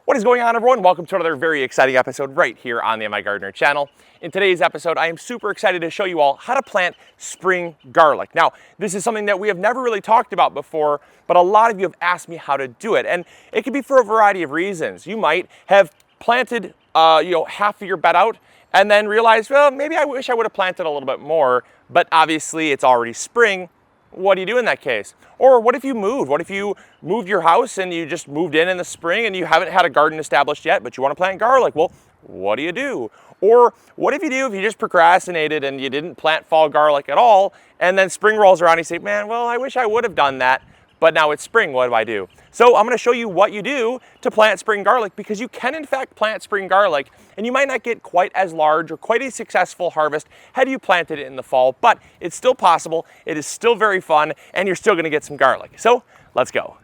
What is going on, everyone? Welcome to another very exciting episode right here on the MIgardener channel. In today's episode, I am super excited to show you all how to plant spring garlic. Now, this is something that we have never really talked about before, but a lot of you have asked me how to do it, and it can be for a variety of reasons. You might have planted half of your bed out and then realized, well, maybe I wish I would have planted a little bit more, but obviously it's already spring. What do you do in that case? Or what if you moved? What if you moved your house and you just moved in the spring and you haven't had a garden established yet, but you want to plant garlic? Well, what do you do? Or what if you just procrastinated and you didn't plant fall garlic at all, and then spring rolls around and you say, man, well, I wish I would have done that, but now it's spring, what do I do? So I'm gonna show you what you do to plant spring garlic, because you can in fact plant spring garlic and you might not get quite as large or quite a successful harvest had you planted it in the fall, but it's still possible, it is still very fun, and you're still gonna get some garlic. So let's go.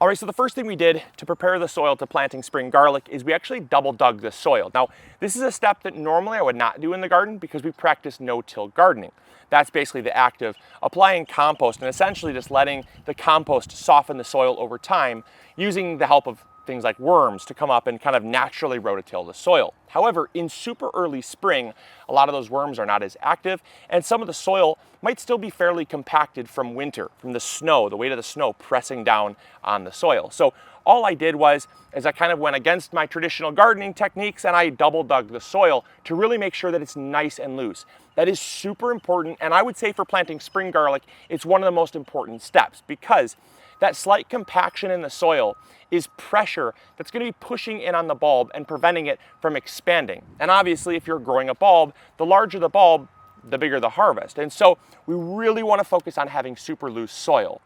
All right, so the first thing we did to prepare the soil to planting spring garlic is we actually double dug the soil. Now, this is a step that normally I would not do in the garden because we practice no-till gardening. That's basically the act of applying compost and essentially just letting the compost soften the soil over time using the help of things like worms to come up and kind of naturally rototill the soil. However, in super early spring, a lot of those worms are not as active, and some of the soil might still be fairly compacted from winter, from the snow, the weight of the snow pressing down on the soil. So all I did was I kind of went against my traditional gardening techniques and I double dug the soil to really make sure that it's nice and loose. That is super important, and I would say for planting spring garlic, it's one of the most important steps, because that slight compaction in the soil is pressure that's going to be pushing in on the bulb and preventing it from expanding. And obviously, if you're growing a bulb, the larger the bulb, the bigger the harvest. And so we really want to focus on having super loose soil.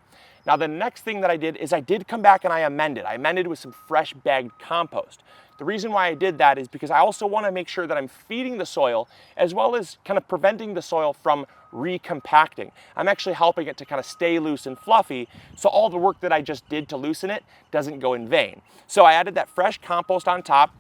Now, the next thing that I did is I did come back and I amended. I amended with some fresh bagged compost. The reason why I did that is because I also want to make sure that I'm feeding the soil as well as kind of preventing the soil from recompacting. I'm actually helping it to kind of stay loose and fluffy, so all the work that I just did to loosen it doesn't go in vain. So I added that fresh compost on top.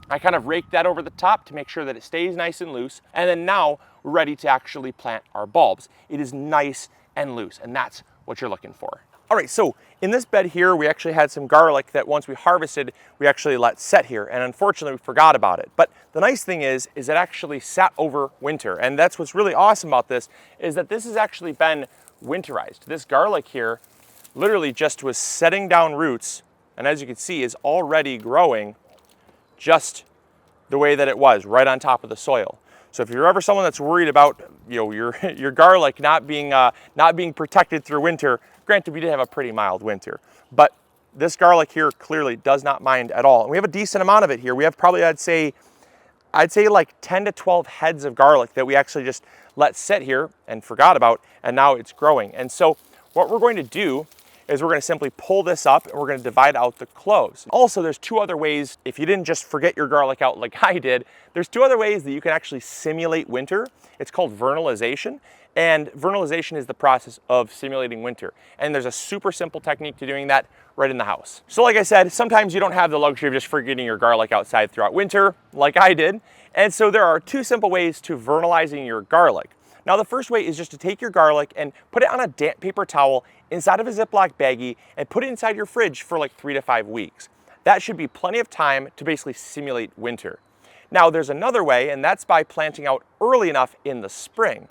I kind of raked that over the top to make sure that it stays nice and loose, and then now we're ready to actually plant our bulbs. It is nice and loose, and that's what you're looking for. All right, so in this bed here, we actually had some garlic that once we harvested, we actually let set here, and unfortunately we forgot about it. But the nice thing is it actually sat over winter, and that's what's really awesome about this, is that this has actually been winterized. This garlic here literally just was setting down roots, and as you can see, is already growing just the way that it was, right on top of the soil. So if you're ever someone that's worried about your garlic not being protected through winter, granted we did have a pretty mild winter, but this garlic here clearly does not mind at all. And we have a decent amount of it here. We have probably, I'd say like 10 to 12 heads of garlic that we actually just let sit here and forgot about, and now it's growing. And so what we're going to do is we're going to simply pull this up and we're going to divide out the cloves. Also, there's two other ways, if you didn't just forget your garlic out like I did, there's two other ways that you can actually simulate winter. It's called vernalization, and vernalization is the process of simulating winter. And there's a super simple technique to doing that right in the house. So like I said, sometimes you don't have the luxury of just forgetting your garlic outside throughout winter, like I did. And so there are two simple ways to vernalizing your garlic. Now, the first way is just to take your garlic and put it on a damp paper towel inside of a Ziploc baggie and put it inside your fridge for like 3 to 5 weeks. That should be plenty of time to basically simulate winter. Now, there's another way, and that's by planting out early enough in the spring.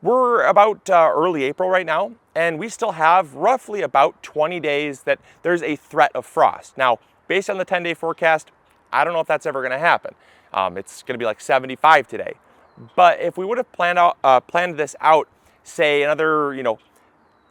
We're about early April right now, and we still have roughly about 20 days that there's a threat of frost. Now, based on the 10-day forecast, I don't know if that's ever going to happen. It's going to be like 75 today. But if we would have planned this out, say another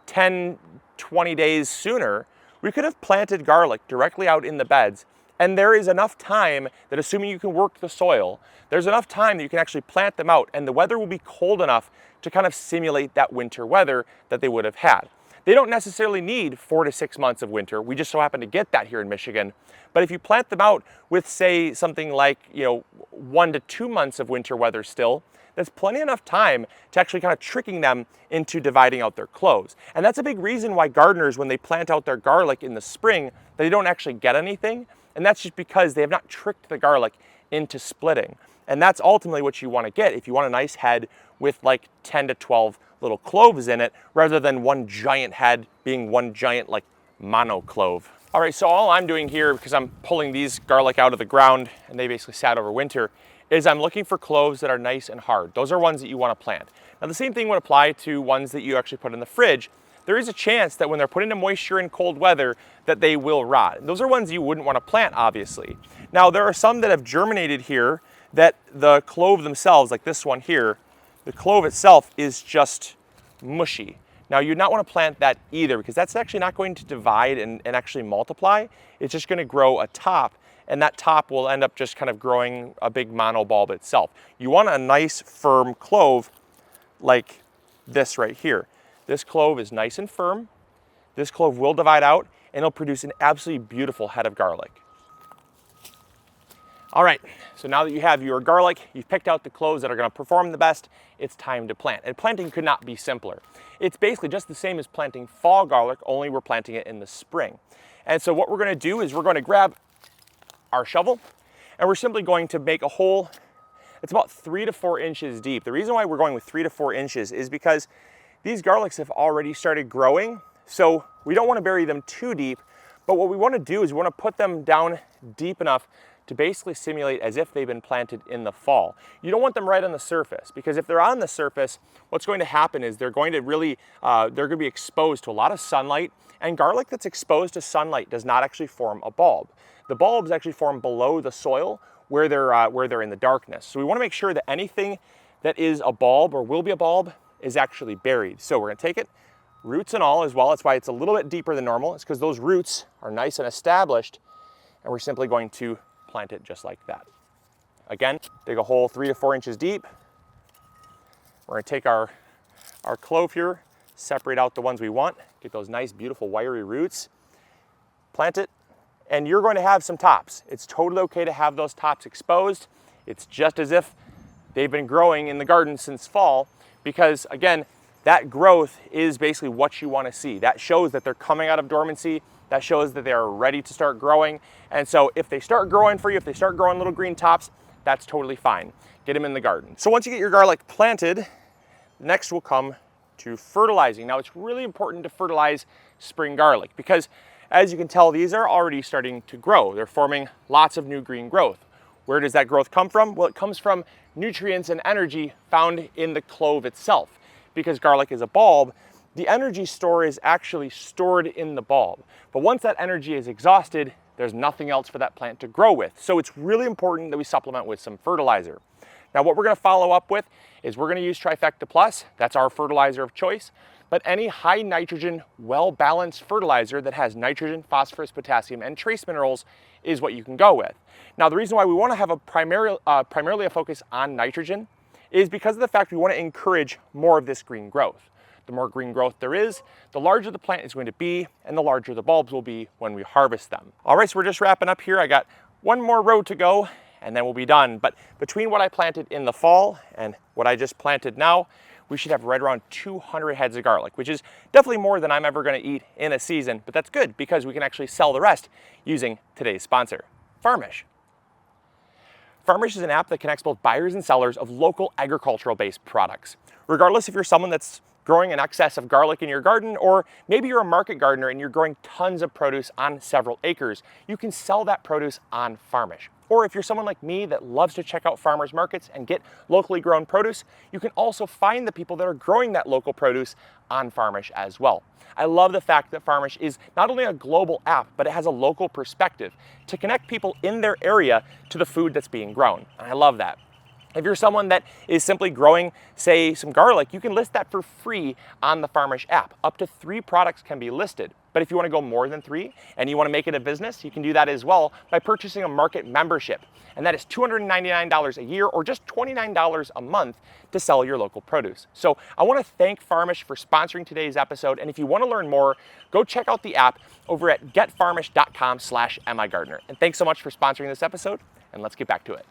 10, 20 days sooner, we could have planted garlic directly out in the beds. And there is enough time that, assuming you can work the soil, there's enough time that you can actually plant them out, and the weather will be cold enough to kind of simulate that winter weather that they would have had. They don't necessarily need 4 to 6 months of winter. We just so happen to get that here in Michigan. But if you plant them out with, say, something like 1 to 2 months of winter weather still, that's plenty enough time to actually kind of tricking them into dividing out their cloves. And that's a big reason why gardeners, when they plant out their garlic in the spring, they don't actually get anything. And that's just because they have not tricked the garlic into splitting. And that's ultimately what you want to get if you want a nice head with like 10 to 12 little cloves in it rather than one giant head being one giant like mono clove. All right, so all I'm doing here, because I'm pulling these garlic out of the ground and they basically sat over winter, is I'm looking for cloves that are nice and hard. Those are ones that you want to plant. Now the same thing would apply to ones that you actually put in the fridge. There is a chance that when they're put into moisture in cold weather that they will rot. Those are ones you wouldn't want to plant, obviously. Now there are some that have germinated here that the clove themselves, like this one here, the clove itself is just mushy. Now you'd not want to plant that either, because that's actually not going to divide and actually multiply. It's just going to grow a top, and that top will end up just kind of growing a big monobulb itself. You want a nice firm clove like this right here. This clove is nice and firm. This clove will divide out and it'll produce an absolutely beautiful head of garlic. All right, so now that you have your garlic, you've picked out the cloves that are going to perform the best, it's time to plant. And planting could not be simpler. It's basically just the same as planting fall garlic, only we're planting it in the spring. And so what we're going to do is we're going to grab our shovel and we're simply going to make a hole. It's about 3 to 4 inches deep. The reason why we're going with 3 to 4 inches is because these garlics have already started growing, so we don't want to bury them too deep, but what we want to do is we want to put them down deep enough to basically simulate as if they've been planted in the fall. You don't want them right on the surface, because if they're on the surface, what's going to happen is they're going to really, they're going to be exposed to a lot of sunlight, and garlic that's exposed to sunlight does not actually form a bulb. The bulbs actually form below the soil where they're in the darkness. So we want to make sure that anything that is a bulb or will be a bulb is actually buried. So we're going to take it, roots and all as well. That's why it's a little bit deeper than normal. It's because those roots are nice and established, and we're simply going to plant it just like that. Again, dig a hole 3 to 4 inches deep. We're going to take our clove here, separate out the ones we want, get those nice, beautiful, wiry roots, plant it, and you're going to have some tops. It's totally okay to have those tops exposed. It's just as if they've been growing in the garden since fall, because again, that growth is basically what you want to see. That shows that they're coming out of dormancy. That shows that they're ready to start growing. And so if they start growing for you, if they start growing little green tops, that's totally fine. Get them in the garden. So once you get your garlic planted, next will come to fertilizing. Now it's really important to fertilize spring garlic because, as you can tell, these are already starting to grow. They're forming lots of new green growth. Where does that growth come from? Well, it comes from nutrients and energy found in the clove itself. Because garlic is a bulb, the energy store is actually stored in the bulb. But once that energy is exhausted, there's nothing else for that plant to grow with. So it's really important that we supplement with some fertilizer. Now what we're going to follow up with is we're going to use Trifecta Plus. That's our fertilizer of choice. But any high nitrogen, well-balanced fertilizer that has nitrogen, phosphorus, potassium, and trace minerals is what you can go with. Now the reason why we want to have a primarily a focus on nitrogen is because of the fact we want to encourage more of this green growth. The more green growth there is, the larger the plant is going to be, and the larger the bulbs will be when we harvest them. All right, so we're just wrapping up here. I got one more row to go, and then we'll be done. But between what I planted in the fall and what I just planted now, we should have right around 200 heads of garlic, which is definitely more than I'm ever going to eat in a season, but that's good because we can actually sell the rest using today's sponsor, Farmish. Farmish is an app that connects both buyers and sellers of local agricultural-based products. Regardless if you're someone that's growing an excess of garlic in your garden, or maybe you're a market gardener and you're growing tons of produce on several acres, you can sell that produce on Farmish. Or if you're someone like me that loves to check out farmers markets and get locally grown produce, you can also find the people that are growing that local produce on Farmish as well. I love the fact that Farmish is not only a global app, but it has a local perspective to connect people in their area to the food that's being grown. And I love that. If you're someone that is simply growing, say, some garlic, you can list that for free on the Farmish app. Up to 3 products can be listed. But if you want to go more than 3 and you want to make it a business, you can do that as well by purchasing a market membership. And that is $299 a year or just $29 a month to sell your local produce. So I want to thank Farmish for sponsoring today's episode. And if you want to learn more, go check out the app over at getfarmish.com/MIgardener. And thanks so much for sponsoring this episode. And let's get back to it.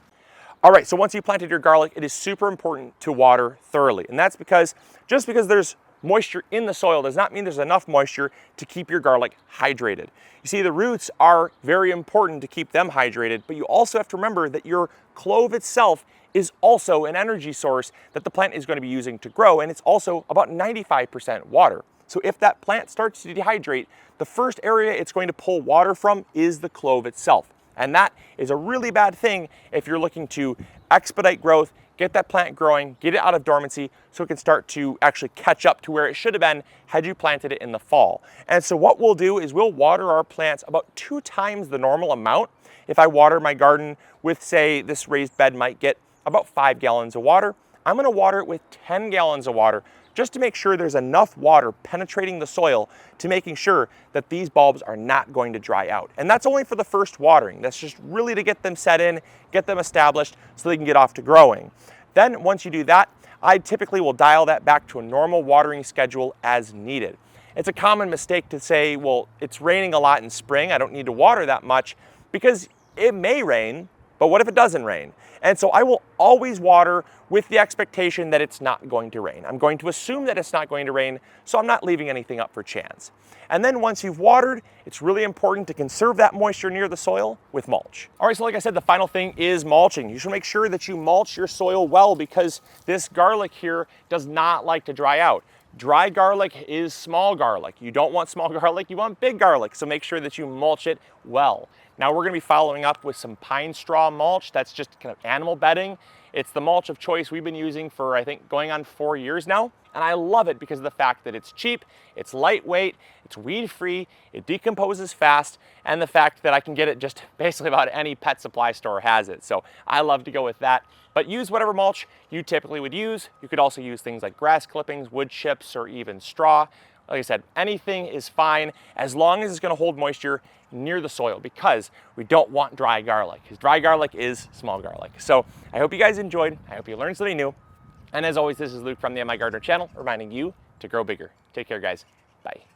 All right, so once you planted your garlic, it is super important to water thoroughly. And that's because just because there's moisture in the soil does not mean there's enough moisture to keep your garlic hydrated. You see, the roots are very important to keep them hydrated, but you also have to remember that your clove itself is also an energy source that the plant is going to be using to grow, and it's also about 95% water. So if that plant starts to dehydrate, the first area it's going to pull water from is the clove itself. And that is a really bad thing if you're looking to expedite growth, get that plant growing, get it out of dormancy so it can start to actually catch up to where it should have been had you planted it in the fall. And so what we'll do is we'll water our plants about 2 times the normal amount. If I water my garden with, say, this raised bed might get about 5 gallons of water, I'm gonna water it with 10 gallons of water just to make sure there's enough water penetrating the soil to making sure that these bulbs are not going to dry out. And that's only for the first watering. That's just really to get them set in, get them established so they can get off to growing. Then once you do that, I typically will dial that back to a normal watering schedule as needed. It's a common mistake to say, well, it's raining a lot in spring, I don't need to water that much, because it may rain, but what if it doesn't rain? And so I will always water with the expectation that it's not going to rain. I'm going to assume that it's not going to rain, so I'm not leaving anything up for chance. And then once you've watered, it's really important to conserve that moisture near the soil with mulch. All right, so like I said, the final thing is mulching. You should make sure that you mulch your soil well because this garlic here does not like to dry out. Dry garlic is small garlic. You don't want small garlic, you want big garlic, so make sure that you mulch it well. Now we're gonna be following up with some pine straw mulch. That's just kind of animal bedding. It's the mulch of choice we've been using for, I think, going on 4 years now. And I love it because of the fact that it's cheap, it's lightweight, it's weed-free, it decomposes fast, and the fact that I can get it just basically about any pet supply store has it. So I love to go with that. But use whatever mulch you typically would use. You could also use things like grass clippings, wood chips, or even straw. Like I said, anything is fine as long as it's gonna hold moisture near the soil because we don't want dry garlic because dry garlic is small garlic. So I hope you guys enjoyed. I hope you learned something new. And as always, this is Luke from the MIgardener channel reminding you to grow bigger. Take care, guys. Bye.